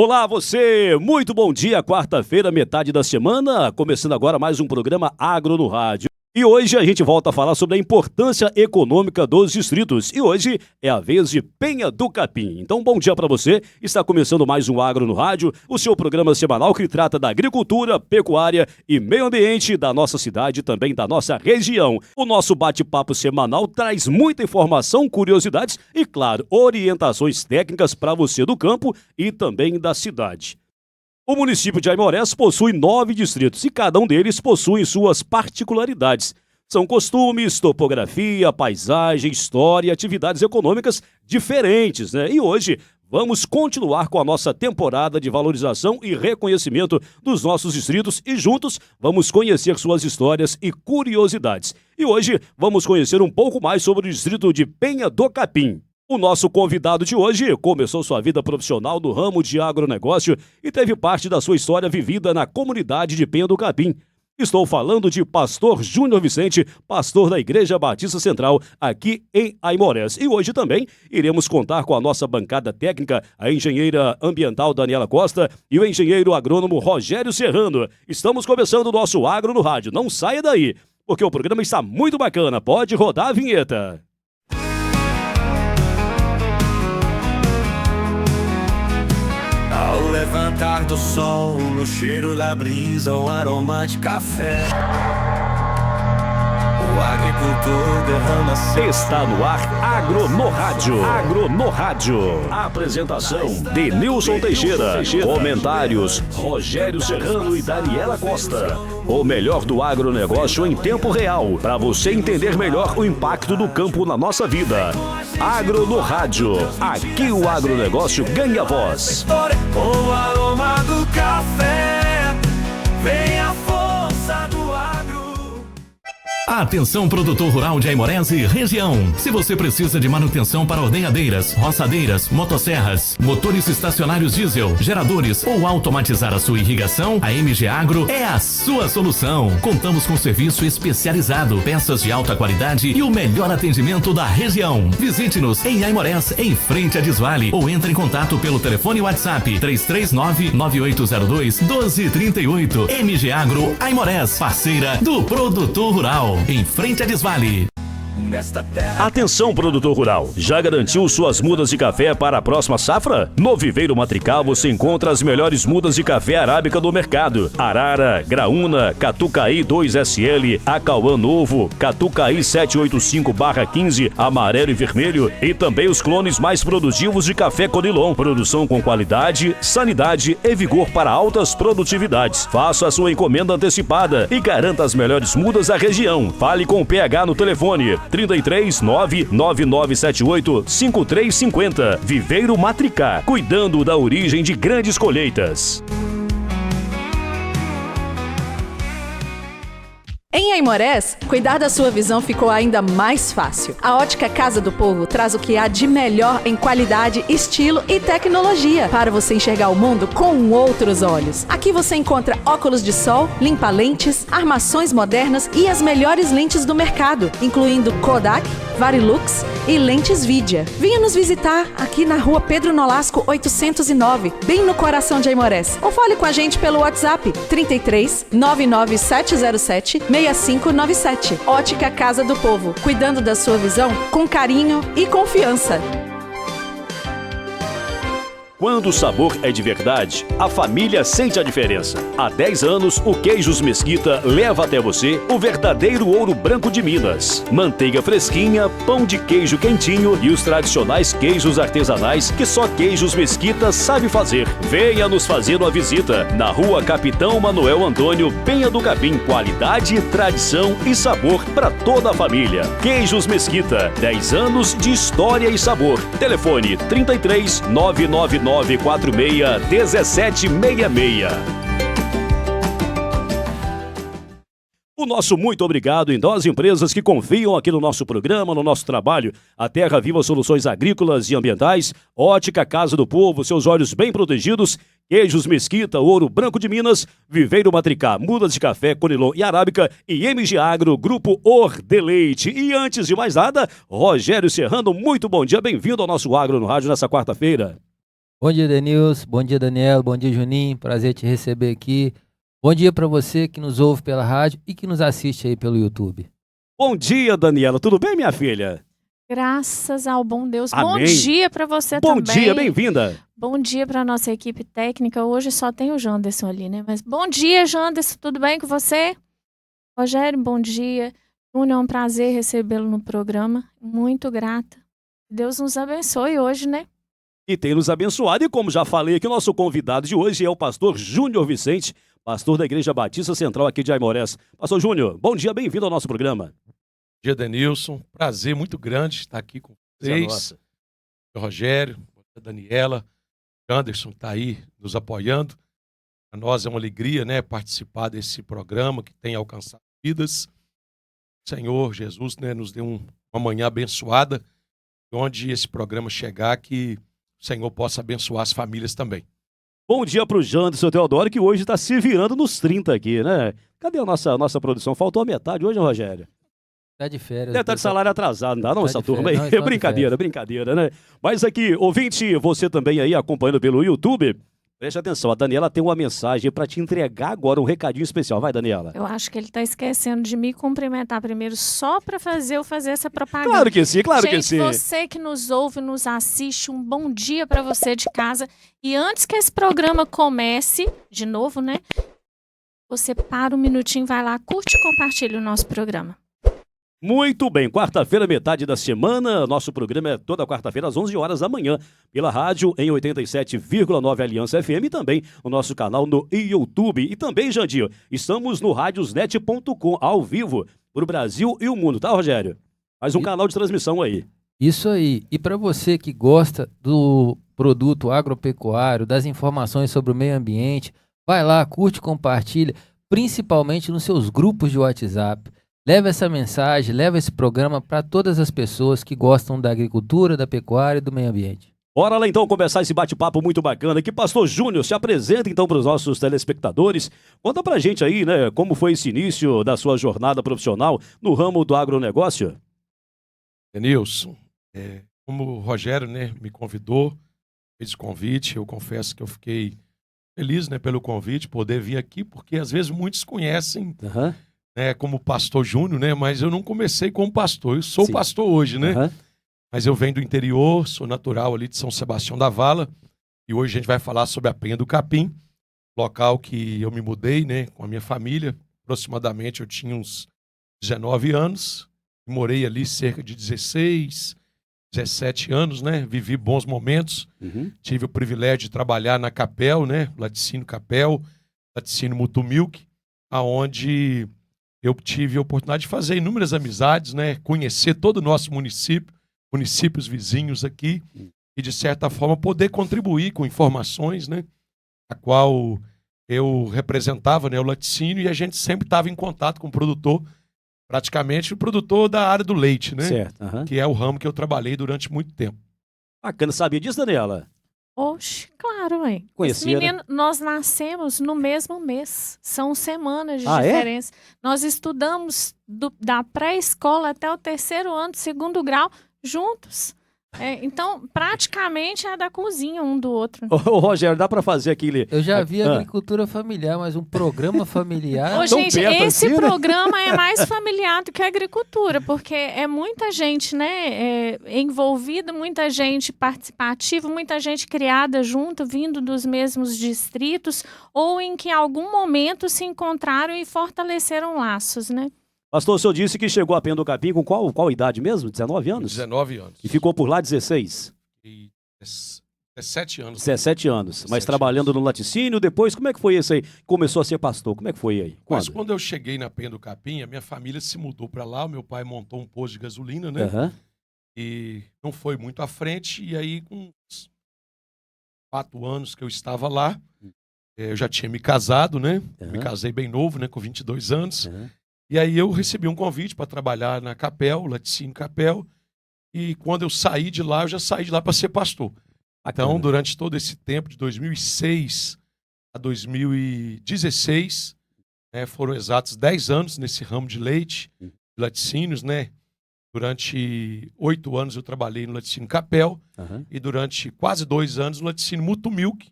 Olá você, muito bom dia, quarta-feira, metade da semana, começando agora mais um programa Agro no Rádio. E hoje a gente volta a falar sobre a importância econômica dos distritos. E hoje é a vez de Penha do Capim. Então, bom dia para você. Está começando mais um Agro no Rádio, o seu programa semanal que trata da agricultura, pecuária e meio ambiente da nossa cidade e também da nossa região. O nosso bate-papo semanal traz muita informação, curiosidades e, claro, orientações técnicas para você do campo e também da cidade. O município de Aimorés possui 9 distritos e cada um deles possui suas particularidades. São costumes, topografia, paisagem, história e atividades econômicas diferentes, né? E hoje vamos continuar com a nossa temporada de valorização e reconhecimento dos nossos distritos e juntos vamos conhecer suas histórias e curiosidades. E hoje vamos conhecer um pouco mais sobre o distrito de Penha do Capim. O nosso convidado de hoje começou sua vida profissional no ramo de agronegócio e teve parte da sua história vivida na comunidade de Penha do Capim. Estou falando de Pastor Júnior Vicente, pastor da Igreja Batista Central, aqui em Aimorés. E hoje também iremos contar com a nossa bancada técnica, a engenheira ambiental Daniela Costa e o engenheiro agrônomo Rogério Serrano. Estamos começando o nosso Agro no Rádio. Não saia daí, porque o programa está muito bacana. Pode rodar a vinheta. Ao levantar do sol, no cheiro da brisa, o aroma de café, o agricultor derrama seu... Está no ar Agro no Rádio. Agro no Rádio. Apresentação de Nilson Teixeira. Comentários Rogério Serrano e Daniela Costa. O melhor do agronegócio em tempo real, para você entender melhor o impacto do campo na nossa vida. Agro no Rádio. Aqui o agronegócio ganha voz. O aroma do café, vem a força do agro. Atenção, produtor rural de Aimorés e região. Se você precisa de manutenção para ordenhadeiras, roçadeiras, motosserras, motores estacionários diesel, geradores ou automatizar a sua irrigação, a MG Agro é a sua solução. Contamos com serviço especializado, peças de alta qualidade e o melhor atendimento da região. Visite-nos em Aimorés, em frente a Desvale, ou entre em contato pelo telefone WhatsApp 339-9802-1238. MG Agro Aimorés, parceira do produtor rural. Em frente a Desvale. Atenção, produtor rural, já garantiu suas mudas de café para a próxima safra? No Viveiro Matrical você encontra as melhores mudas de café arábica do mercado. Arara, Graúna, Catucaí 2SL, Acauã Novo, Catucaí 785/15, amarelo e vermelho e também os clones mais produtivos de café Conilon. Produção com qualidade, sanidade e vigor para altas produtividades. Faça a sua encomenda antecipada e garanta as melhores mudas da região. Fale com o PH no telefone 33 99978 5350. Viveiro Matricá, cuidando da origem de grandes colheitas. Em Aimorés, cuidar da sua visão ficou ainda mais fácil. A Ótica Casa do Povo traz o que há de melhor em qualidade, estilo e tecnologia para você enxergar o mundo com outros olhos. Aqui você encontra óculos de sol, limpa-lentes, armações modernas e as melhores lentes do mercado, incluindo Kodak, Varilux e lentes Vidia. Venha nos visitar aqui na rua Pedro Nolasco 809, bem no coração de Aimorés. Ou fale com a gente pelo WhatsApp 33 99707 6597. Ótica Casa do Povo, cuidando da sua visão com carinho e confiança. Quando o sabor é de verdade, a família sente a diferença. Há 10 anos, o Queijos Mesquita leva até você o verdadeiro ouro branco de Minas. Manteiga fresquinha, pão de queijo quentinho e os tradicionais queijos artesanais que só Queijos Mesquita sabe fazer. Venha nos fazer uma visita na rua Capitão Manuel Antônio, Penha do Capim. Qualidade, tradição e sabor para toda a família. Queijos Mesquita, 10 anos de história e sabor. Telefone 33 999 946-1766. O nosso muito obrigado então às empresas que confiam aqui no nosso programa, no nosso trabalho. A Terra Viva Soluções Agrícolas e Ambientais, Ótica Casa do Povo, seus olhos bem protegidos, Queijos Mesquita, Ouro Branco de Minas, Viveiro Matricá, Mudas de Café, Conilon e Arábica e MG Agro, Grupo Ordeleite. E antes de mais nada, Rogério Serrano, muito bom dia, bem-vindo ao nosso Agro no Rádio nessa quarta-feira. Bom dia, Denilson. Bom dia, Daniela. Bom dia, Juninho. Prazer te receber aqui. Bom dia para você que nos ouve pela rádio e que nos assiste aí pelo YouTube. Bom dia, Daniela. Tudo bem, minha filha? Graças ao bom Deus. Amém. Bom dia para você Bom também. dia, bem-vinda. Bom dia para nossa equipe técnica. Hoje só tem o Janderson ali, né? Mas bom dia, Janderson. Tudo bem com você? Rogério, bom dia. Júnior, é um prazer recebê-lo no programa. Muito grata. Deus nos abençoe hoje, né? E tem nos abençoado. E como já falei aqui, o nosso convidado de hoje é o pastor Júnior Vicente, pastor da Igreja Batista Central aqui de Aimorés. Pastor Júnior, bom dia, bem-vindo ao nosso programa. Bom dia, Denilson. Prazer muito grande estar aqui com vocês. Nossa. O Rogério, a Daniela, o Anderson está aí nos apoiando. Para nós é uma alegria, né, participar desse programa que tem alcançado vidas. O Senhor Jesus, né, nos deu uma manhã abençoada, onde esse programa chegar, que o Senhor possa abençoar as famílias também. Bom dia pro Janderson Teodoro, que hoje está se virando nos 30 aqui, né? Cadê a nossa produção? Faltou a metade hoje, Rogério? Tá de férias. Deve estar de salário atrasado, não dá não, Tá essa de turma aí? férias. Não, estão de Brincadeira, brincadeira, né? Mas aqui, ouvinte, você também aí acompanhando pelo YouTube, preste atenção, a Daniela tem uma mensagem para te entregar agora, um recadinho especial. Vai, Daniela. Eu acho que ele está esquecendo de me cumprimentar primeiro só para fazer essa propaganda. Claro que sim, claro Gente, que sim. você que nos ouve, nos assiste, um bom dia para você de casa. E antes que esse programa comece, de novo, né? Você para um minutinho, vai lá, curte e compartilha o nosso programa. Muito bem, quarta-feira, metade da semana, nosso programa é toda quarta-feira às 11 horas da manhã, pela rádio em 87,9 Aliança FM e também o nosso canal no YouTube. E também, Jandir, estamos no radiosnet.com, ao vivo, para o Brasil e o mundo, tá, Rogério? Mais um canal de transmissão aí. Isso aí. E para você que gosta do produto agropecuário, das informações sobre o meio ambiente, vai lá, curte, compartilha, principalmente nos seus grupos de WhatsApp. Leva essa mensagem, leva esse programa para todas as pessoas que gostam da agricultura, da pecuária e do meio ambiente. Bora lá então começar esse bate-papo muito bacana aqui. Pastor Júnior, se apresenta então para os nossos telespectadores. Conta pra gente aí, né, como foi esse início da sua jornada profissional no ramo do agronegócio. Denilson, como o Rogério, né, me convidou, fez o convite, eu confesso que eu fiquei feliz, né, pelo convite, poder vir aqui, porque às vezes muitos conhecem como pastor Júnior, né, mas eu não comecei como pastor, eu sou pastor hoje, né, mas eu venho do interior, sou natural ali de São Sebastião da Vala, e hoje a gente vai falar sobre a Penha do Capim, local que eu me mudei, né, com a minha família, aproximadamente eu tinha uns 19 anos, morei ali cerca de 16, 17 anos, né? Vivi bons momentos. Tive o privilégio de trabalhar na Capel, né? Laticínio Capel, Laticínio Mutumilk, aonde eu tive a oportunidade de fazer inúmeras amizades, né? Conhecer todo o nosso município, municípios vizinhos aqui, e de certa forma poder contribuir com informações, né? A qual eu representava, né? O laticínio, e a gente sempre estava em contato com o produtor, praticamente o produtor da área do leite, né? Certo. Que é o ramo que eu trabalhei durante muito tempo. Bacana, sabia disso, Daniela? Oxe, claro, ué. Conhecia, Esse menino, nós nascemos no mesmo mês. São semanas de Ah, é? diferença. Nós estudamos da pré-escola até o 3º ano, 2º grau, juntos. Então, praticamente é da cozinha um do outro. Ô, Rogério, dá pra fazer aquele... Eu já vi agricultura familiar, mas um programa familiar... Ô, gente, perto esse assim, né? programa é mais familiar do que a agricultura, porque é muita gente, né, envolvida, muita gente participativa, muita gente criada junto, vindo dos mesmos distritos, ou em que em algum momento se encontraram e fortaleceram laços, né? Pastor, o senhor disse que chegou a Penha do Capim com qual idade mesmo? 19 anos? 19 anos. E ficou por lá 16? E 17 anos. 17 anos. 17 Mas trabalhando anos. no laticínio, depois, como é que foi isso aí? Começou a ser pastor, como é que foi aí? Mas Quando? quando eu cheguei na Penha do Capim, a minha família se mudou para lá, o meu pai montou um posto de gasolina, né? Aham. E não foi muito à frente, e aí com uns 4 anos que eu estava lá, eu já tinha me casado, né? Me casei bem novo, né? Com 22 anos. E aí eu recebi um convite para trabalhar na Capel, Laticínio Capel, e quando eu saí de lá, eu já saí de lá para ser pastor. Então, durante todo esse tempo, de 2006 a 2016, foram exatos 10 anos nesse ramo de leite, de laticínios, né? Durante 8 anos eu trabalhei no laticínio Capel e durante quase 2 anos no laticínio Mutum Milk,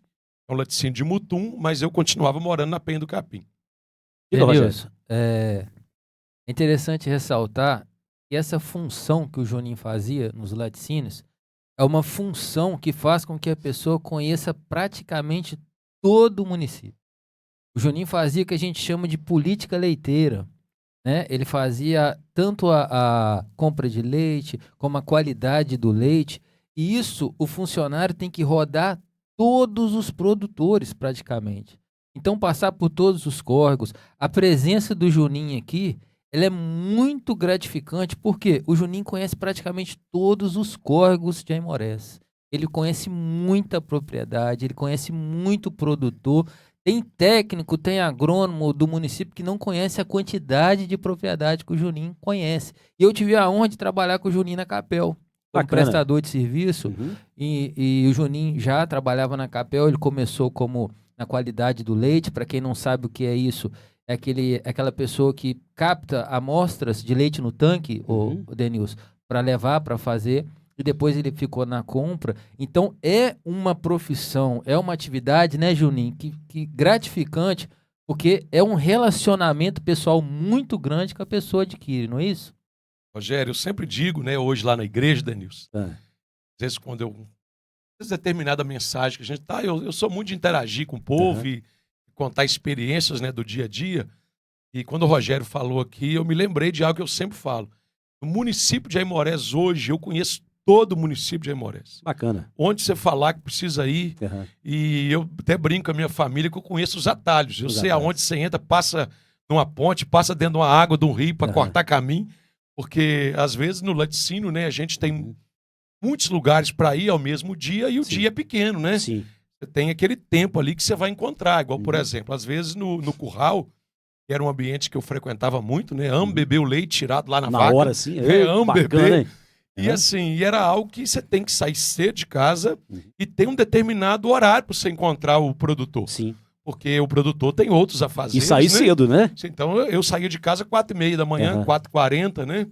é um laticínio de Mutum, mas eu continuava morando na Penha do Capim. Denilson, é interessante ressaltar que essa função que o Juninho fazia nos laticínios é uma função que faz com que a pessoa conheça praticamente todo o município. O Juninho fazia o que a gente chama de política leiteira, né? Ele fazia tanto a compra de leite como a qualidade do leite, e isso o funcionário tem que rodar todos os produtores praticamente. Então passar por todos os córregos, a presença do Juninho aqui, ela é muito gratificante porque o Juninho conhece praticamente todos os córregos de Aimorés. Ele conhece muita propriedade, ele conhece muito produtor. Tem técnico, tem agrônomo do município que não conhece a quantidade de propriedade que o Juninho conhece. E eu tive a honra de trabalhar com o Juninho na Capel, como prestador de serviço. E o Juninho já trabalhava na Capel, ele começou como na qualidade do leite. Para quem não sabe o que é isso, é aquela pessoa que capta amostras de leite no tanque, o Denilson, para levar para fazer. E depois ele ficou na compra. Então é uma profissão, é uma atividade, né, Juninho, que gratificante, porque é um relacionamento pessoal muito grande que a pessoa adquire, não é isso? Rogério, eu sempre digo, né, hoje lá na igreja, Denilson, às vezes quando às vezes determinada mensagem que a gente tá, eu sou muito de interagir com o povo e contar experiências, né, do dia a dia. E quando o Rogério falou aqui, eu me lembrei de algo que eu sempre falo. No município de Aimorés hoje, eu conheço todo o município de Aimorés. Bacana. Onde você falar que precisa ir, e eu até brinco com a minha família que eu conheço os atalhos. Eu sei aonde você entra, passa numa ponte, passa dentro de uma água, de um rio para cortar caminho, porque às vezes no laticínio, né, a gente tem muitos lugares para ir ao mesmo dia e o dia é pequeno, né? Sim. Você tem aquele tempo ali que você vai encontrar, igual, por exemplo, às vezes no curral, que era um ambiente que eu frequentava muito, né? Amo beber o leite tirado lá na vaca. Na hora, sim. Amo bacana, beber. Hein? E assim, era algo que você tem que sair cedo de casa e tem um determinado horário para você encontrar o produtor. Sim. Porque o produtor tem outros afazeres, E sair cedo, né? Então eu saía de casa 4h30 da manhã, 4h40, né?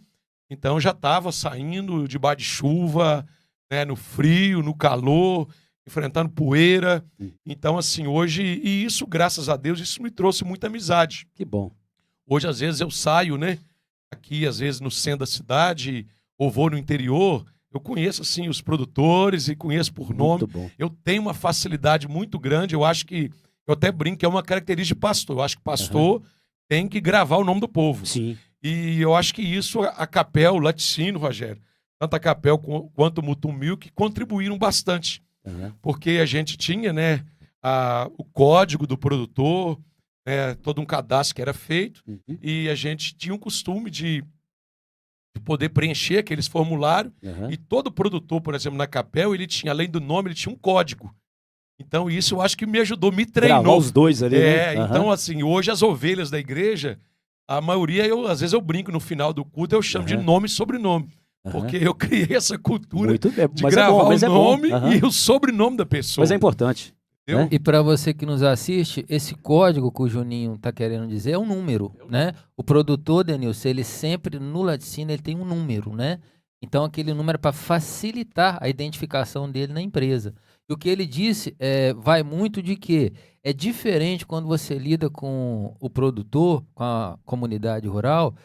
Então eu já estava saindo debaixo de chuva, né? No frio, no calor, enfrentando poeira. Então assim, hoje, e isso, graças a Deus, isso me trouxe muita amizade. Que bom. Hoje, às vezes, eu saio, né? Aqui, às vezes, no centro da cidade, ou vou no interior, eu conheço, assim, os produtores e conheço por nome. Muito bom. Eu tenho uma facilidade muito grande, eu acho que, eu até brinco que é uma característica de pastor. Eu acho que pastor tem que gravar o nome do povo. Sim. E eu acho que isso, a Capel, o laticínio, Rogério, tanto a Capel quanto o Mutum Milk, contribuíram bastante. Porque a gente tinha, né, o código do produtor, né, todo um cadastro que era feito, e a gente tinha o costume de poder preencher aqueles formulários, e todo produtor, por exemplo, na Capel, ele tinha, além do nome, ele tinha um código. Então isso eu acho que me ajudou, me treinou. Gravar os dois ali, né? Então assim, hoje as ovelhas da igreja, a maioria, às vezes eu brinco no final do culto, eu chamo de nome e sobrenome. Porque eu criei essa cultura de gravar o nome e o sobrenome da pessoa. Mas é importante. Né? E para você que nos assiste, esse código que o Juninho está querendo dizer é um número, né? O produtor, Denilson, ele sempre, no laticínio, ele tem um número, né? Então aquele número é para facilitar a identificação dele na empresa. E o que ele disse vai muito de que é diferente quando você lida com o produtor, com a comunidade rural,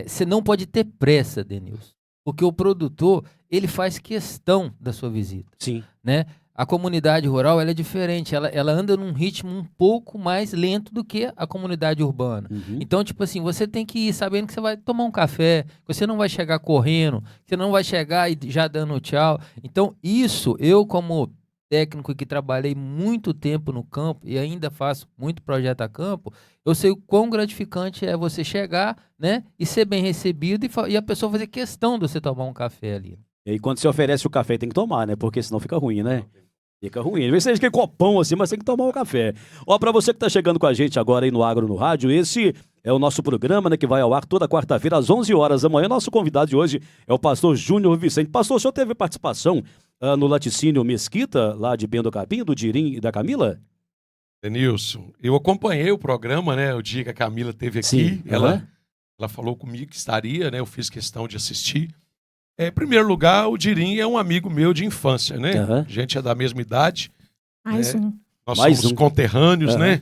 você não pode ter pressa, Denilson. Porque o produtor, ele faz questão da sua visita. Sim. Né? A comunidade rural ela é diferente, ela anda num ritmo um pouco mais lento do que a comunidade urbana. Então, tipo assim, você tem que ir sabendo que você vai tomar um café, que você não vai chegar correndo, que você não vai chegar e já dando tchau. Então, isso, eu como técnico que trabalhei muito tempo no campo e ainda faço muito projeto a campo, eu sei o quão gratificante é você chegar, né, e ser bem recebido e a pessoa fazer questão de você tomar um café ali. E aí, quando você oferece o café, tem que tomar, né? Porque senão fica ruim, né? Fica ruim. Às vezes seja que copão assim, mas tem que tomar um café. Ó, pra você que tá chegando com a gente agora aí no Agro no Rádio, esse é o nosso programa, né, que vai ao ar toda quarta-feira às 11 horas da manhã. Nosso convidado de hoje é o pastor Júnior Vicente. Pastor, o senhor teve participação no laticínio Mesquita, lá de Penha do Capim, do Dirim e da Camila? Denilson, eu acompanhei o programa, né, o dia que a Camila esteve aqui. Sim. Ela ela falou comigo que estaria, né? Eu fiz questão de assistir. Em primeiro lugar, o Dirim é um amigo meu de infância, né? Aham. A gente é da mesma idade, Mais um. nós Mais somos um. conterrâneos, Aham. né?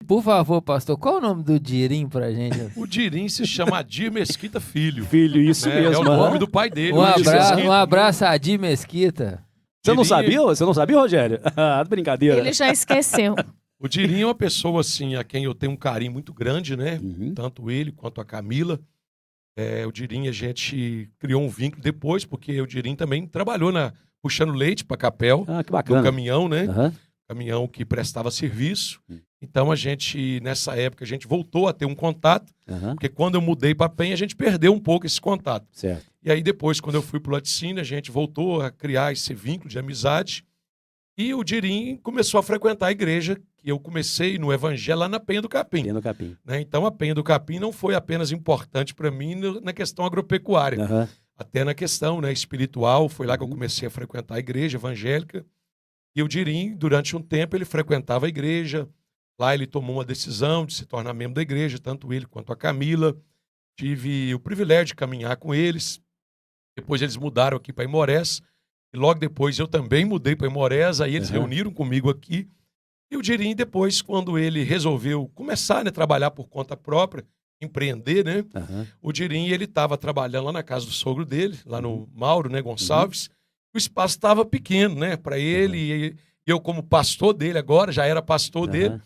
Por favor, pastor, qual é o nome do Dirim pra gente? O Dirim se chama Adir Mesquita Filho. Filho, isso né? É mesmo. o aham. nome do pai dele. Um Adir abraço, Mesquita. um abraço a Adi Mesquita. Você não Dirim- sabia? Você não sabia, Rogério? Brincadeira. Ele já esqueceu. O Dirim é uma pessoa, assim, a quem eu tenho um carinho muito grande, né? Uhum. Tanto ele quanto a Camila. O Dirim, a gente criou um vínculo depois, porque o Dirim também trabalhou puxando leite para Capel, Ah, que no bacana. caminhão, né? Aham. Caminhão que prestava serviço. Hum. Então, a gente, nessa época, a gente voltou a ter um contato, Aham. porque quando eu mudei para Penha, a gente perdeu um pouco esse contato. Certo. E aí, depois, quando eu fui para o Laticínio, a gente voltou a criar esse vínculo de amizade. E o Dirim começou a frequentar a igreja, que eu comecei no Evangelho lá na Penha do Capim. Pena capim. Né? Então, a Penha do Capim não foi apenas importante para mim na questão agropecuária, Aham. até na questão, né, espiritual. Foi lá que eu Uhum. comecei a frequentar a igreja evangélica. E o Dirim, durante um tempo, ele frequentava a igreja. Lá ele tomou uma decisão de se tornar membro da igreja, tanto ele quanto a Camila. Tive o privilégio de caminhar com eles. Depois eles mudaram aqui para Imorés. E logo depois eu também mudei para Imorés. Aí eles Aham. reuniram comigo aqui. E o Dirim, depois, quando ele resolveu começar, né, trabalhar por conta própria, empreender, né? Aham. O Dirim, ele estava trabalhando lá na casa do sogro dele, lá no Mauro, né, Gonçalves. O espaço estava pequeno, né, para ele. E eu, como pastor dele agora, já era pastor dele, Aham.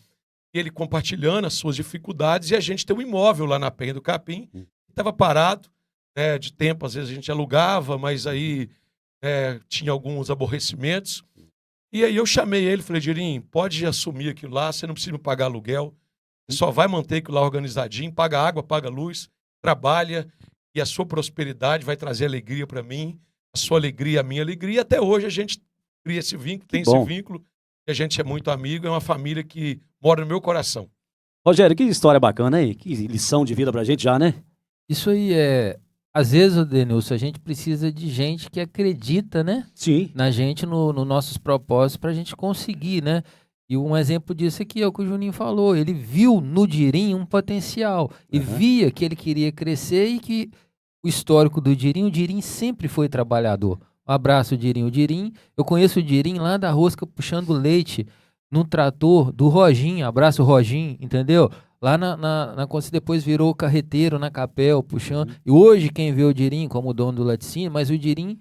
ele compartilhando as suas dificuldades. E a gente tem um imóvel lá na Penha do Capim, Hum. estava parado, né, de tempo, às vezes a gente alugava, mas aí tinha alguns aborrecimentos. E aí eu chamei ele, falei, Dirim, pode assumir aquilo lá, você não precisa me pagar aluguel, só vai manter aquilo lá organizadinho, paga água, paga luz, trabalha, e a sua prosperidade vai trazer alegria para mim, a sua alegria, a minha alegria, e até hoje a gente cria esse vínculo, tem esse bom. vínculo, e a gente é muito amigo, é uma família que mora no meu coração. Rogério, que história bacana aí. Que lição de vida pra gente já, né? Isso aí às vezes, Denilson, a gente precisa de gente que acredita, né? Sim. Na gente, nos nossos propósitos, pra gente conseguir, né? E um exemplo disso aqui é o que o Juninho falou. Ele viu no Dirim um potencial e Aham. via que ele queria crescer e que o histórico do Dirim, o Dirim sempre foi trabalhador. Um abraço, Dirim. O Dirim, eu conheço o Dirim lá da Rosca puxando leite num trator do Roginho. Abraço, Roginho, entendeu? Lá quando você depois virou carreteiro na Capel, puxando. E hoje quem vê o Dirim como dono do laticínio, mas o Dirim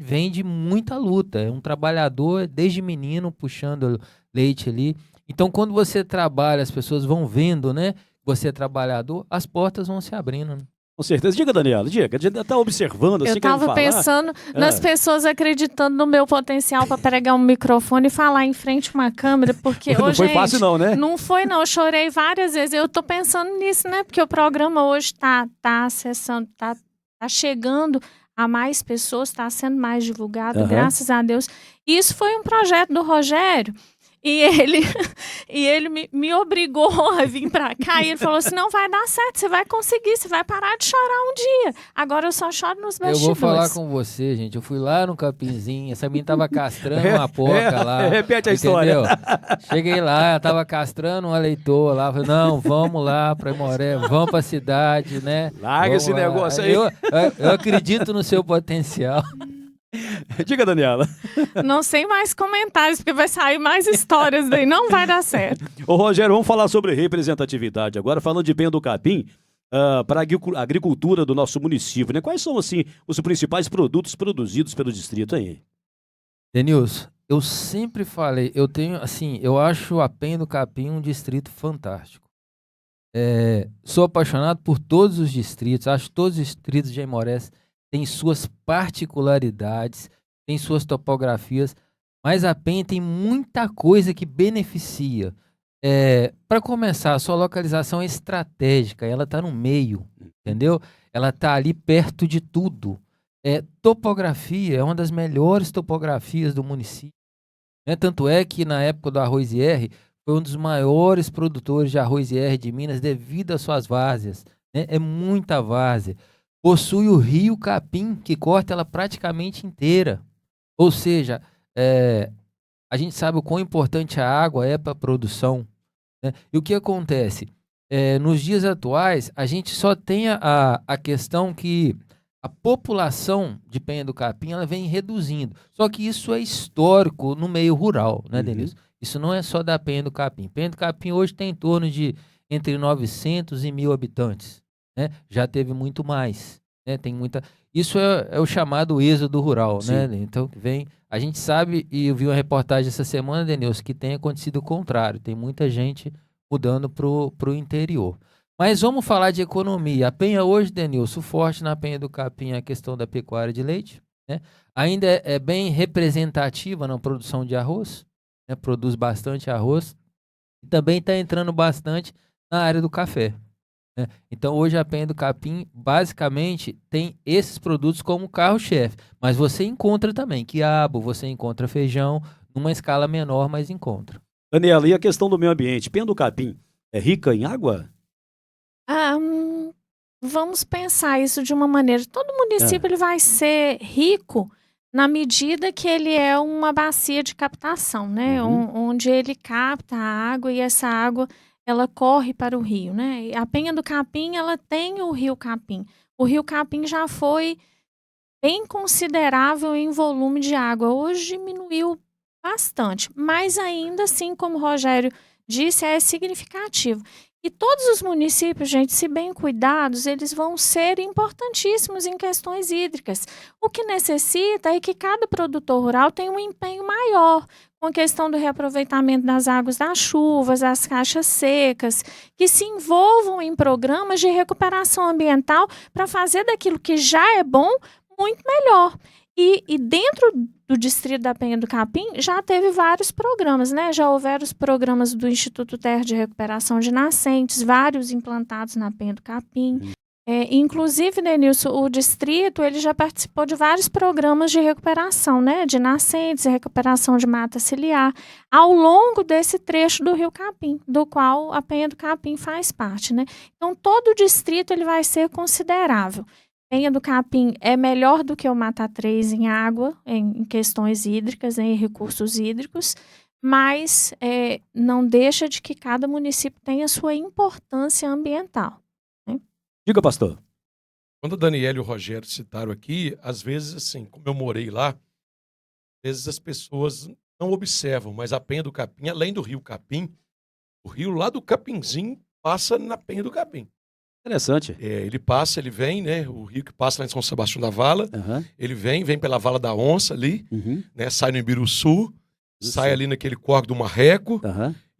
vem de muita luta. É um trabalhador desde menino puxando leite ali. Então quando você trabalha, as pessoas vão vendo, né? Você é trabalhador, as portas vão se abrindo. Né? Com certeza. Diga, Daniela, diga. A gente tá observando assim, Eu querendo tava falar. pensando nas pessoas acreditando no meu potencial para pegar um microfone e falar em frente a uma câmera, porque Não hoje foi fácil não, né? Não foi, não. Eu chorei várias vezes. Eu tô pensando nisso, né? Porque o programa hoje tá acessando, tá chegando a mais pessoas, tá sendo mais divulgado, Aham. graças a Deus. E isso foi um projeto do Rogério. E ele me obrigou a vir pra cá. E ele falou assim: não vai dar certo, você vai conseguir, você vai parar de chorar um dia. Agora eu só choro nos Eu bastidores. vou falar com você, gente. Eu fui lá no Capinzinho, essa menina tava castrando uma porca lá. Repete a entendeu? história. Cheguei lá, ela tava castrando uma leitoa lá. Falei, não, vamos lá pra Imoré, vamos pra cidade, né? Larga Vamos esse lá. negócio aí. Eu acredito no seu potencial. Diga, Daniela. Não sei mais comentários, porque vai sair mais histórias daí. Não vai dar certo. Ô, Rogério, vamos falar sobre representatividade. Agora, falando de Penha do Capim, para a agricultura do nosso município, né? Quais são, assim, os principais produtos produzidos pelo distrito aí? Denilson, eu sempre falei, eu acho a Penha do Capim um distrito fantástico. Sou apaixonado por todos os distritos, acho que todos os distritos de Aimorés têm suas particularidades, têm suas topografias, mas a Penha tem muita coisa que beneficia. Para começar, a sua localização é estratégica, ela está no meio, entendeu? Ela está ali perto de tudo. Topografia é uma das melhores topografias do município. Né? Tanto é que na época do arroz IR, foi um dos maiores produtores de arroz IR de Minas devido às suas várzeas. Né? É muita várzea. Possui o rio Capim, que corta ela praticamente inteira. Ou seja, a gente sabe o quão importante a água é para a produção. Né? E o que acontece? nos dias atuais, a gente só tem a questão que a população de Penha do Capim ela vem reduzindo. Só que isso é histórico no meio rural, né, Denilson? Isso não é só da Penha do Capim. Penha do Capim hoje tem em torno de entre 900 e 1.000 habitantes, né? Já teve muito mais, né? Tem muita... Isso é o chamado êxodo rural, né? Então, a gente sabe, e eu vi uma reportagem essa semana, Denilson, que tem acontecido o contrário. Tem muita gente mudando pro interior. Mas vamos falar de economia. A Penha hoje, Denilson, forte na Penha do Capim é a questão da pecuária de leite, né? Ainda é bem representativa na produção de arroz, né? Produz bastante arroz. E também está entrando bastante na área do café, né? Então hoje a Penha do Capim basicamente tem esses produtos como carro-chefe. Mas você encontra também quiabo, você encontra feijão, numa escala menor, mas encontra. Daniela, e a questão do meio ambiente? Penha do Capim é rica em água? Vamos pensar isso de uma maneira. Todo município ele vai ser rico na medida que ele é uma bacia de captação, né? Onde ele capta a água e essa água ela corre para o rio, né? E a Penha do Capim ela tem o Rio Capim. O Rio Capim já foi bem considerável em volume de água. Hoje diminuiu bastante, mas ainda assim, como o Rogério disse, é significativo. E todos os municípios, gente, se bem cuidados, eles vão ser importantíssimos em questões hídricas. O que necessita é que cada produtor rural tenha um empenho maior com a questão do reaproveitamento das águas das chuvas, das caixas secas, que se envolvam em programas de recuperação ambiental para fazer daquilo que já é bom muito melhor. E dentro do distrito da Penha do Capim já teve vários programas, né? Já houveram os programas do Instituto Terra de Recuperação de Nascentes, vários implantados na Penha do Capim. Inclusive, Denilson, o distrito ele já participou de vários programas de recuperação, né? De nascentes, recuperação de mata ciliar, ao longo desse trecho do Rio Capim, do qual a Penha do Capim faz parte, né? Então, todo o distrito ele vai ser considerável. Penha do Capim é melhor do que o Mata 3 em água, em questões hídricas, em recursos hídricos, mas não deixa de que cada município tenha sua importância ambiental, né? Diga, pastor. Quando a Daniela e o Rogério citaram aqui, às vezes, assim, como eu morei lá, às vezes as pessoas não observam, mas a Penha do Capim, além do Rio Capim, o rio lá do Capinzinho passa na Penha do Capim. Interessante. Ele passa, ele vem, né? O rio que passa lá em São Sebastião da Vala, ele vem pela Vala da Onça ali, né? Sai no Ibiruçu, sai ali naquele córrego do Marreco,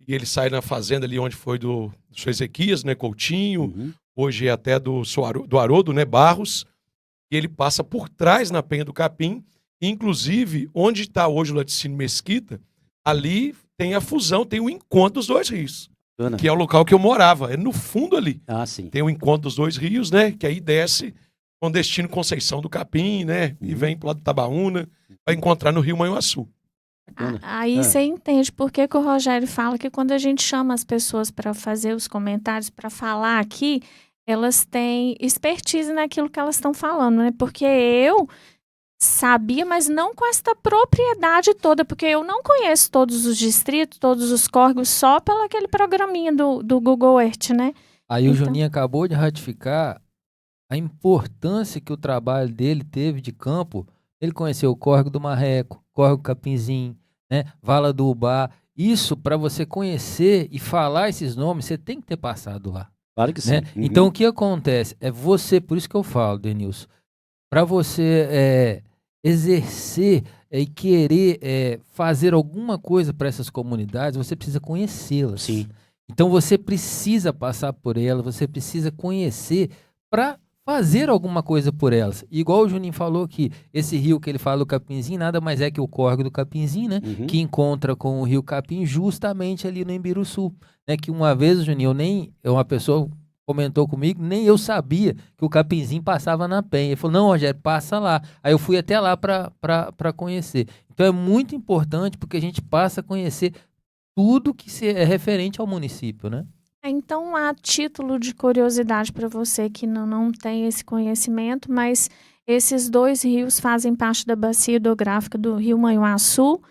e ele sai na fazenda ali onde foi do seu Ezequias, né? Coutinho, hoje é até do Haroldo, né? Barros, e ele passa por trás na Penha do Capim, inclusive onde está hoje o Laticínio Mesquita, ali tem a fusão, tem o encontro dos dois rios. Que é o local que eu morava, é no fundo ali. Sim. Tem o encontro dos dois rios, né? Que aí desce com destino Conceição do Capim, né? E vem pro lado do Tabaúna, vai encontrar no Rio Manhuaçu. Aí você entende por que o Rogério fala que quando a gente chama as pessoas para fazer os comentários, para falar aqui, elas têm expertise naquilo que elas estão falando, né? Porque eu sabia, mas não com esta propriedade toda, porque eu não conheço todos os distritos, todos os córregos, só pelo aquele programinha do Google Earth, né? Aí o Juninho acabou de ratificar a importância que o trabalho dele teve de campo. Ele conheceu o córrego do Marreco, córrego Capinzinho, né? Vala do Ubá. Isso, para você conhecer e falar esses nomes, você tem que ter passado lá. Claro que sim. Né? Então, o que acontece? É você, por isso que eu falo, Denilson, para você exercer e querer fazer alguma coisa para essas comunidades, você precisa conhecê-las. Sim. Então você precisa passar por elas, você precisa conhecer para fazer alguma coisa por elas. Igual o Juninho falou que esse rio que ele fala, o Capinzinho, nada mais é que o córrego do Capinzinho, né? Que encontra com o Rio Capim justamente ali no Embiruçu. Né? Que uma vez, Juninho, uma pessoa comentou comigo, nem eu sabia que o Capinzinho passava na Penha. Ele falou, não, Rogério, passa lá. Aí eu fui até lá para conhecer. Então é muito importante porque a gente passa a conhecer tudo que é referente ao município, né? Então, a título de curiosidade para você que não tem esse conhecimento, mas esses dois rios fazem parte da bacia hidrográfica do Rio Manhuaçu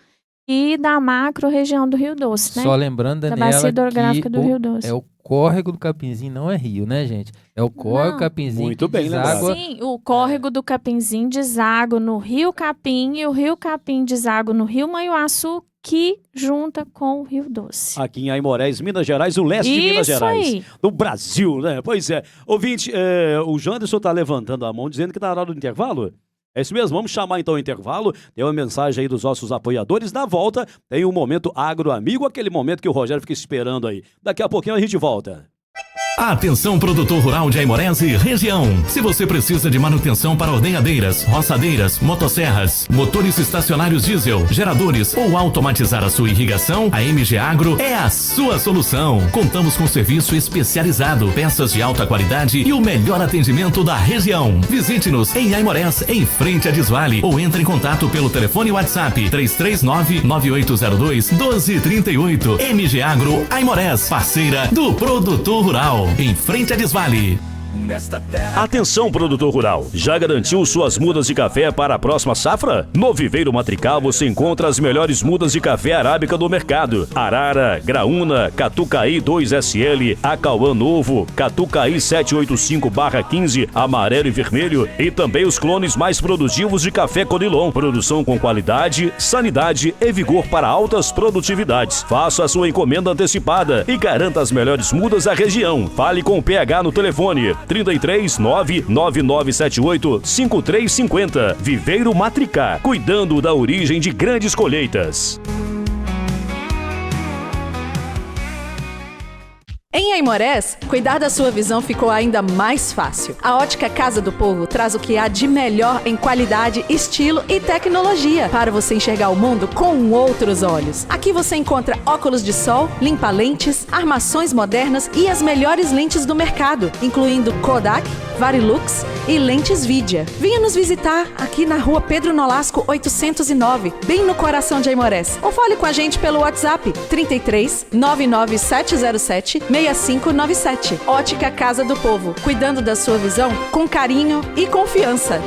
e da macro região do Rio Doce, né? Só lembrando, Da Daniela, bacia hidrográfica que do Rio Doce. é o córrego do Capinzinho, não é rio, né, gente? É o córrego Não. Capinzinho Muito que bem deságua. Sim, o córrego do Capinzinho deságua no Rio Capim e o Rio Capim deságua no Rio Manhuaçu, que junta com o Rio Doce. Aqui em Aimorés, Minas Gerais, o leste de Minas Isso Gerais. aí. Do Brasil, né? Pois é. Ouvinte, o Janderson tá levantando a mão dizendo que tá na hora do intervalo. É isso mesmo, vamos chamar então o intervalo. Tem uma mensagem aí dos nossos apoiadores. Na volta, tem um momento agro amigo, aquele momento que o Rogério fica esperando aí. Daqui a pouquinho a gente volta. Atenção, produtor rural de Aimorés e região. Se você precisa de manutenção para ordenhadeiras, roçadeiras, motosserras, motores estacionários diesel, geradores ou automatizar a sua irrigação, a MG Agro é a sua solução. Contamos com serviço especializado, peças de alta qualidade e o melhor atendimento da região. Visite-nos em Aimorés, em frente a Desvale, ou entre em contato pelo telefone WhatsApp 339-9802-1238. MG Agro Aimorés, parceira do produtor rural. Em frente a Desvale. Nesta terra. Atenção, produtor rural. Já garantiu suas mudas de café para a próxima safra? No Viveiro Matrical você encontra as melhores mudas de café arábica do mercado. Arara, Graúna, Catucaí 2SL, Acauã Novo, Catucaí 785/15, amarelo e vermelho, e também os clones mais produtivos de café Conilon. Produção com qualidade, sanidade e vigor para altas produtividades. Faça a sua encomenda antecipada e garanta as melhores mudas da região. Fale com o PH no telefone 33 99978 5350. Viveiro Matricá, cuidando da origem de grandes colheitas. Em Aimorés, cuidar da sua visão ficou ainda mais fácil. A Ótica Casa do Povo traz o que há de melhor em qualidade, estilo e tecnologia para você enxergar o mundo com outros olhos. Aqui você encontra óculos de sol, limpa-lentes, armações modernas e as melhores lentes do mercado, incluindo Kodak, Varilux e lentes Vidia. Venha nos visitar aqui na rua Pedro Nolasco 809, bem no coração de Aimorés. Ou fale com a gente pelo WhatsApp 33 99707 6597. Ótica Casa do Povo, cuidando da sua visão com carinho e confiança.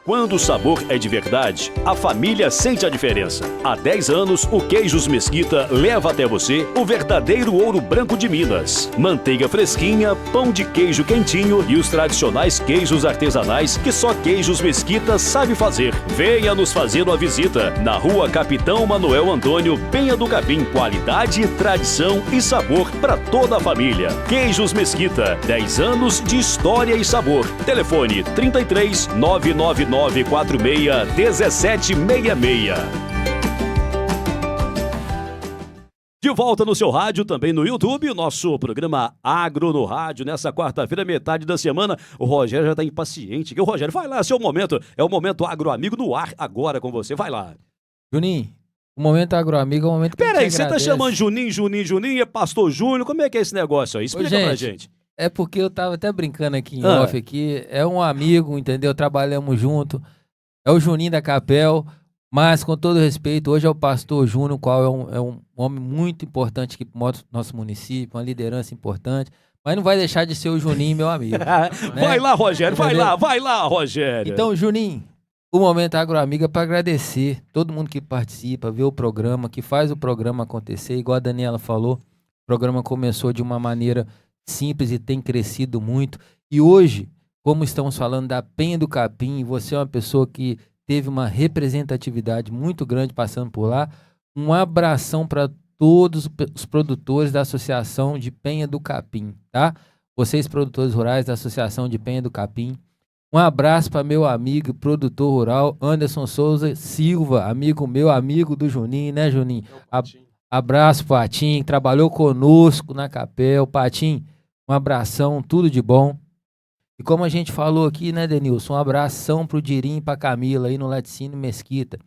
Quando o sabor é de verdade, a família sente a diferença. Há 10 anos, o Queijos Mesquita leva até você o verdadeiro ouro branco de Minas. Manteiga fresquinha, pão de queijo quentinho e os tradicionais queijos artesanais que só Queijos Mesquita sabe fazer. Venha nos fazer uma visita na rua Capitão Manuel Antônio, Penha do Capim. Qualidade, tradição e sabor para toda a família. Queijos Mesquita, 10 anos de história e sabor. Telefone 33 999 946-1766. De volta no seu rádio, também no YouTube, o nosso programa Agro no Rádio, nessa quarta-feira, metade da semana. O Rogério já está impaciente. O Rogério, vai lá, seu momento. É o Momento Agro Amigo no ar agora com você. Vai lá. Juninho, o Momento Agro Amigo é o momento que Peraí, a gente você tá agradece. chamando Juninho, é Pastor Júnior? Como é que é esse negócio aí? Explica pra gente. É porque eu tava até brincando aqui em Ah. off aqui. É um amigo, entendeu? Trabalhamos junto. É o Juninho da Capel. Mas, com todo respeito, hoje é o Pastor Júnior, qual é um homem muito importante aqui pro nosso município, uma liderança importante. Mas não vai deixar de ser o Juninho, meu amigo. Vai lá, Rogério, Entendeu? vai lá, Rogério. Então, Juninho, o Momento Agro Amigo é para agradecer todo mundo que participa, vê o programa, que faz o programa acontecer. Igual a Daniela falou, o programa começou de uma maneira simples e tem crescido muito. E hoje, como estamos falando da Penha do Capim, você é uma pessoa que teve uma representatividade muito grande passando por lá. Um abração para todos os produtores da Associação de Penha do Capim, tá? Vocês, produtores rurais da Associação de Penha do Capim. Um abraço para meu amigo produtor rural Anderson Souza Silva, amigo meu, amigo do Juninho, né, Juninho? Abraço, Patinho, trabalhou conosco na Capel. Patinho, um abração, tudo de bom. E como a gente falou aqui, né, Denilson, um abração pro Dirim e pra Camila aí no Laticínio Mesquita,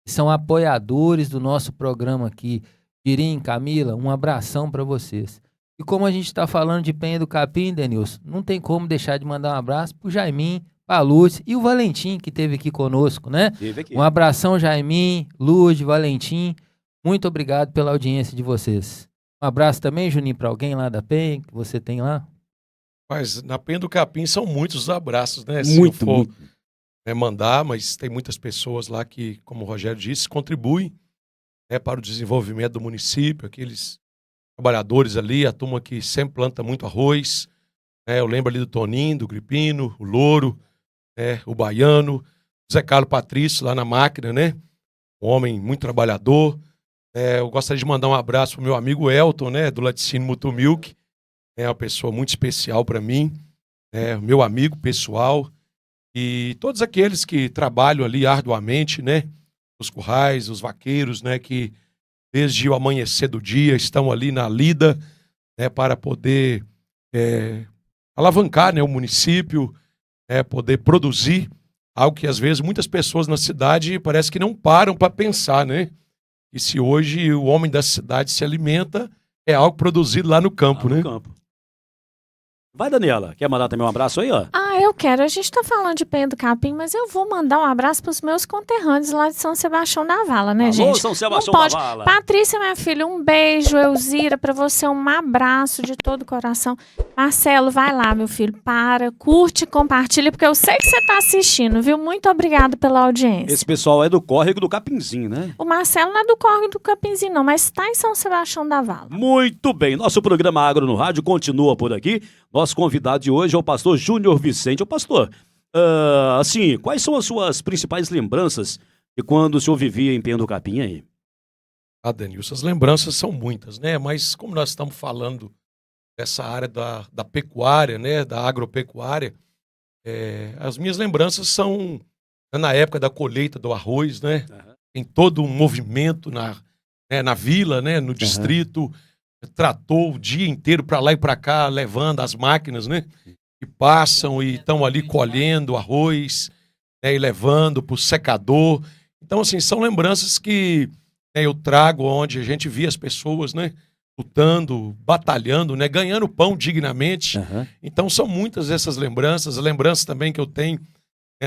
que são apoiadores do nosso programa aqui. Dirim, Camila, um abração para vocês. E como a gente tá falando de Penha do Capim, Denilson, não tem como deixar de mandar um abraço pro Jaiminho, pra Lúcia e o Valentim, que esteve aqui conosco, né? Aqui. Um abração, Jaiminho, Lúcia, Valentim. Muito obrigado pela audiência de vocês. Um abraço também, Juninho, para alguém lá da Penha, que você tem lá. Mas na Penha do Capim são muitos os abraços, né? Muito, Se eu for mandar, mas tem muitas pessoas lá que, como o Rogério disse, contribuem, né, para o desenvolvimento do município, aqueles trabalhadores ali, a turma que sempre planta muito arroz, né, eu lembro ali do Toninho, do Gripino, o Louro, né, o Baiano, o Zé Carlos Patrício lá na máquina, né, um homem muito trabalhador. Eu gostaria de mandar um abraço pro meu amigo Elton, né, do Laticínio Mutumilk, é uma pessoa muito especial para mim, meu amigo pessoal, e todos aqueles que trabalham ali arduamente, né, os currais, os vaqueiros, né, que desde o amanhecer do dia estão ali na lida, né, para poder alavancar, né, o município, poder produzir algo que às vezes muitas pessoas na cidade parece que não param para pensar, né? E se hoje o homem da cidade se alimenta, é algo produzido lá no campo, né? campo. Vai, Daniela. Quer mandar também um abraço aí, ó? Eu quero. A gente tá falando de Penha do Capim, mas eu vou mandar um abraço pros meus conterrâneos lá de São Sebastião da Vala, né, Alô, gente? São Sebastião Não pode. da Vala. Patrícia, minha filha, um beijo. Elzira, pra você um abraço de todo o coração. Marcelo, vai lá, meu filho. Curte, compartilha, porque eu sei que você tá assistindo, viu? Muito obrigado pela audiência. Esse pessoal é do córrego do Capinzinho, né? O Marcelo não é do Córrego do Capinzinho, não, mas tá em São Sebastião da Vala. Muito bem. Nosso programa Agro no Rádio continua por aqui. Nosso convidado de hoje é o pastor Júnior Vicente. Ô, pastor, assim, quais são as suas principais lembranças de quando o senhor vivia em Penha do Capim aí? Denilson, as lembranças são muitas, né? Mas como nós estamos falando dessa área da pecuária, né? Da agropecuária, as minhas lembranças são na época da colheita do arroz, né? Em todo um movimento na vila, né? No distrito, tratou o dia inteiro para lá e para cá, levando as máquinas, né? Que passam e estão ali colhendo arroz, né, e levando para o secador. Então, assim, são lembranças que eu trago onde a gente via as pessoas, né, lutando, batalhando, né, ganhando pão dignamente. Então, são muitas essas lembranças. Lembranças também que eu tenho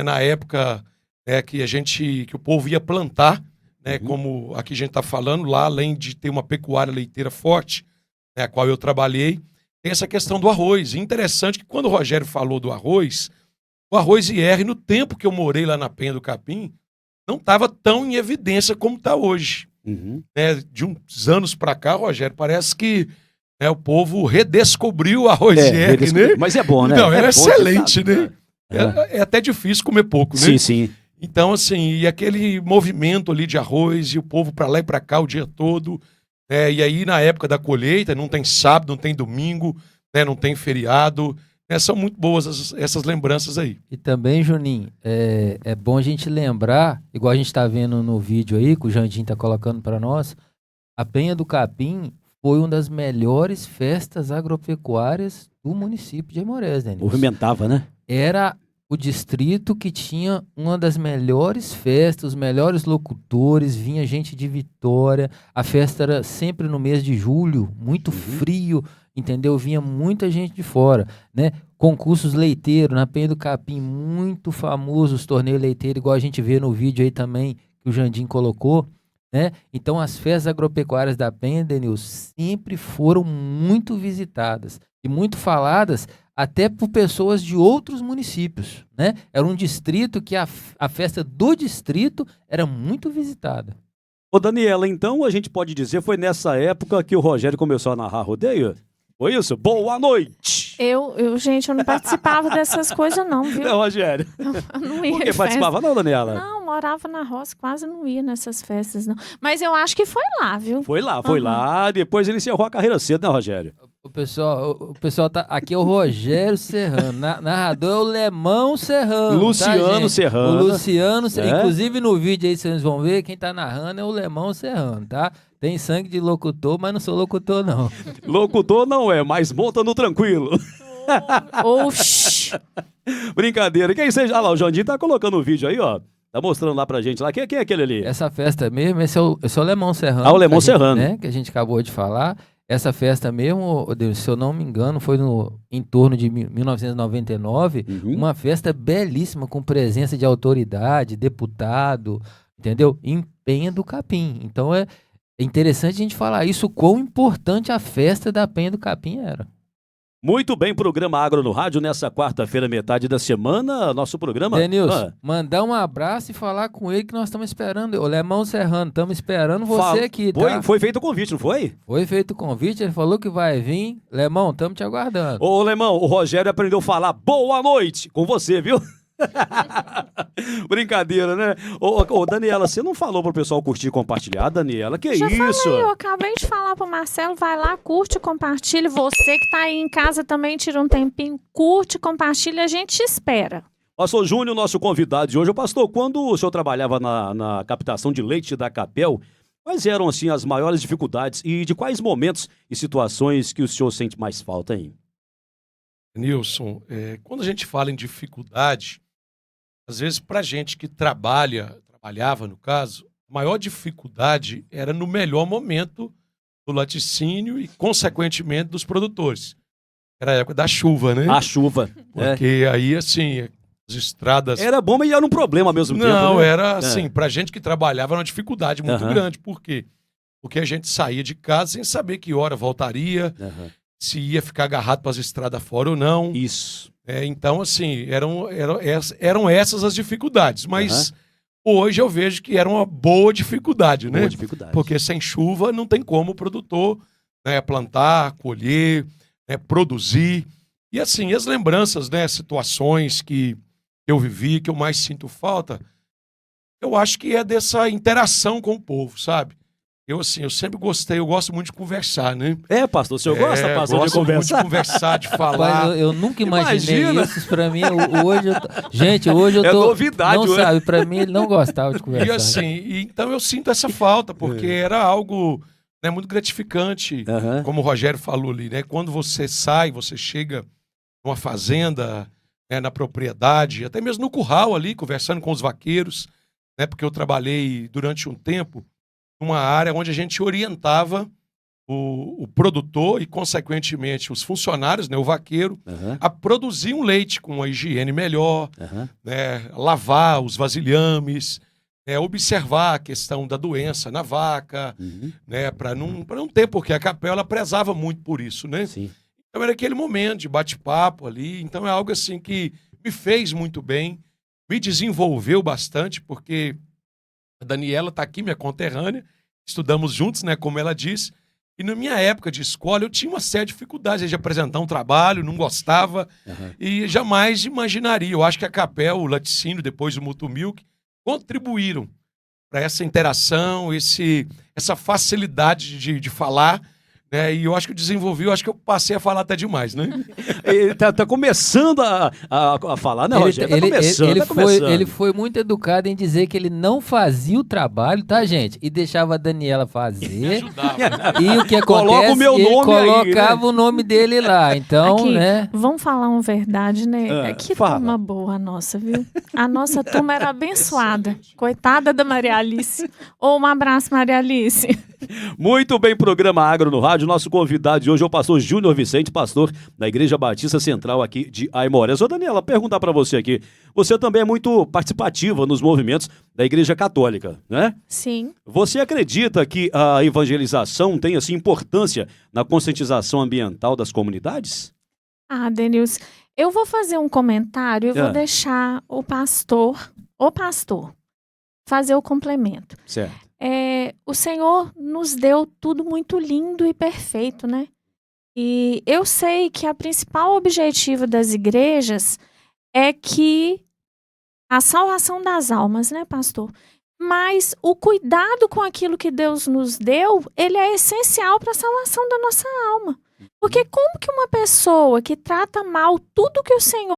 na época que o povo ia plantar, né, como aqui a gente está falando, lá, além de ter uma pecuária leiteira forte, né, a qual eu trabalhei, tem essa questão do arroz. E interessante que quando o Rogério falou do arroz, o arroz IR, no tempo que eu morei lá na Penha do Capim, não estava tão em evidência como está hoje. De uns anos para cá, Rogério, parece que o povo redescobriu o arroz IR, né? Mas é bom, né? Não, era bom, excelente, sabe, né? É até difícil comer pouco, né? Sim, sim. Então, assim, e aquele movimento ali de arroz e o povo para lá e para cá o dia todo. E aí, na época da colheita, não tem sábado, não tem domingo, né, não tem feriado. São muito boas essas lembranças aí. E também, Juninho, é bom a gente lembrar, igual a gente está vendo no vídeo aí, que o Jandim está colocando para nós, a Penha do Capim foi uma das melhores festas agropecuárias do município de Aimorés, Denis. Movimentava, né? Era o distrito que tinha uma das melhores festas, os melhores locutores, vinha gente de Vitória, a festa era sempre no mês de julho, muito frio, entendeu? Vinha muita gente de fora, né? Concursos leiteiros na Penha do Capim, muito famosos, torneio leiteiro, igual a gente vê no vídeo aí também, que o Jandim colocou, né? Então as festas agropecuárias da Penha, Denilson, sempre foram muito visitadas e muito faladas até por pessoas de outros municípios, né? Era um distrito que a festa do distrito era muito visitada. Ô, Daniela, então a gente pode dizer, foi nessa época que o Rogério começou a narrar rodeio? Foi isso? Boa noite! Gente, eu não participava dessas coisas não, viu? Não, Rogério. Eu não ia Por que em festa. participava não, Daniela? Não, morava na roça, quase não ia nessas festas, não. Mas eu acho que foi lá, viu? Foi lá. Depois ele encerrou a carreira cedo, né, Rogério? O pessoal tá aqui, é o Rogério Serrano, narrador é o Lemão Serrano. Luciano Serrano. O Luciano Serrano. Inclusive no vídeo aí vocês vão ver, quem tá narrando é o Lemão Serrano, tá? Tem sangue de locutor, mas não sou locutor, não. Locutor não é, mas monta no tranquilo. Oxi. Brincadeira. Quem seja? Ah lá, o Jandim tá colocando o vídeo aí, ó. Tá mostrando lá pra gente lá. Quem é aquele ali? Essa festa mesmo, esse é o Lemão Serrano. Ah, o Lemão Serrano. Né, que a gente acabou de falar. Essa festa mesmo, se eu não me engano, foi em torno de 1999, uma festa belíssima, com presença de autoridade, deputado, entendeu? Em Penha do Capim. Então é interessante a gente falar isso, quão importante a festa da Penha do Capim era. Muito bem, programa Agro no Rádio, nessa quarta-feira, metade da semana, nosso programa... Denilson, mandar um abraço e falar com ele que nós estamos esperando. O Lemão Serrano, estamos esperando você aqui, tá? Foi feito o convite, não foi? Foi feito o convite, ele falou que vai vir. Lemão, estamos te aguardando. Ô, Lemão, o Rogério aprendeu a falar boa noite com você, viu? Brincadeira, né? Ô, Daniela, você não falou pro pessoal curtir e compartilhar, Daniela? Que Já isso? falei, eu acabei de falar pro Marcelo, vai lá, curte, compartilha. Você que tá aí em casa também, tira um tempinho, curte, compartilha, a gente te espera. Pastor Júnior, nosso convidado de hoje. Pastor, quando o senhor trabalhava na captação de leite da Capel, quais eram, assim, as maiores dificuldades e de quais momentos e situações que o senhor sente mais falta, hein? Nilson, quando a gente fala em dificuldade, às vezes pra gente que trabalhava no caso, a maior dificuldade era no melhor momento do laticínio e, consequentemente, dos produtores. Era a época da chuva, né? A chuva. Porque aí, assim, as estradas... Era bom, mas era um problema ao mesmo tempo. Não, né? era assim, pra gente que trabalhava era uma dificuldade muito Aham. grande. Por quê? Porque a gente saía de casa sem saber que hora voltaria, Aham. se ia ficar agarrado para as estradas fora ou não. Isso. Então, assim, eram essas as dificuldades. Mas hoje eu vejo que era uma boa dificuldade, né? Boa dificuldade. Porque sem chuva não tem como o produtor, né, plantar, colher, né, produzir. E assim, as lembranças, né, situações que eu vivi, que eu mais sinto falta, eu acho que é dessa interação com o povo, sabe? Eu sempre gostei, eu gosto muito de conversar, né? Pastor, o senhor gosta, pastor, de gosto muito conversar? de conversar, de falar. Rapaz, eu nunca imaginei Imagina. isso. Pra mim, hoje eu tô... Gente, hoje eu É tô... novidade, não ué. sabe, pra mim ele não gostava de conversar. E assim, então eu sinto essa falta, porque era algo, né, muito gratificante, Aham. como o Rogério falou ali, né? Quando você sai, você chega numa fazenda, né, na propriedade, até mesmo no curral ali, conversando com os vaqueiros, né? Porque eu trabalhei durante um tempo numa área onde a gente orientava o produtor e, consequentemente, os funcionários, né, o vaqueiro, Aham. a produzir um leite com uma higiene melhor, Aham. né, lavar os vasilhames, né, observar a questão da doença na vaca, Uhum. né, para não ter, porque a Capel ela prezava muito por isso, né? Sim. Então era aquele momento de bate-papo ali, então é algo assim que me fez muito bem, me desenvolveu bastante, porque a Daniela está aqui, minha conterrânea, estudamos juntos, né, como ela disse, e na minha época de escola eu tinha uma série de dificuldades de apresentar um trabalho, não gostava, Aham. e jamais imaginaria. Eu acho que a Capel, o laticínio, depois o Mutumilk, contribuíram para essa interação, essa facilidade de falar, né? E eu acho que eu desenvolvi, eu acho que eu passei a falar até demais, né? Ele tá começando a falar, né, Rogério? Tá começando, ele tá começando. ele foi muito educado em dizer que ele não fazia o trabalho, tá, gente? E deixava a Daniela Me fazer. ajudava. E o que acontece, Coloca o meu ele nome aí, colocava o nome dele lá. Então, Aqui, né? vamos falar uma verdade, né? Que fala. turma boa a nossa, viu? A nossa turma era abençoada. Coitada da Maria Alice. Um abraço, Maria Alice. Muito bem, programa Agro no Rádio. Nosso convidado de hoje é o pastor Júnior Vicente, pastor da Igreja Batista Central aqui de Aimorés. Ô, Daniela, perguntar para você aqui. Você também é muito participativa nos movimentos da Igreja Católica, né? Sim. Você acredita que a evangelização tem, assim, importância na conscientização ambiental das comunidades? Ah, Denilson, eu vou fazer um comentário e vou deixar o pastor fazer o complemento. Certo. O Senhor nos deu tudo muito lindo e perfeito, né? E eu sei que o principal objetivo das igrejas é que a salvação das almas, né, pastor? Mas o cuidado com aquilo que Deus nos deu, ele é essencial para a salvação da nossa alma. Porque como que uma pessoa que trata mal tudo que o Senhor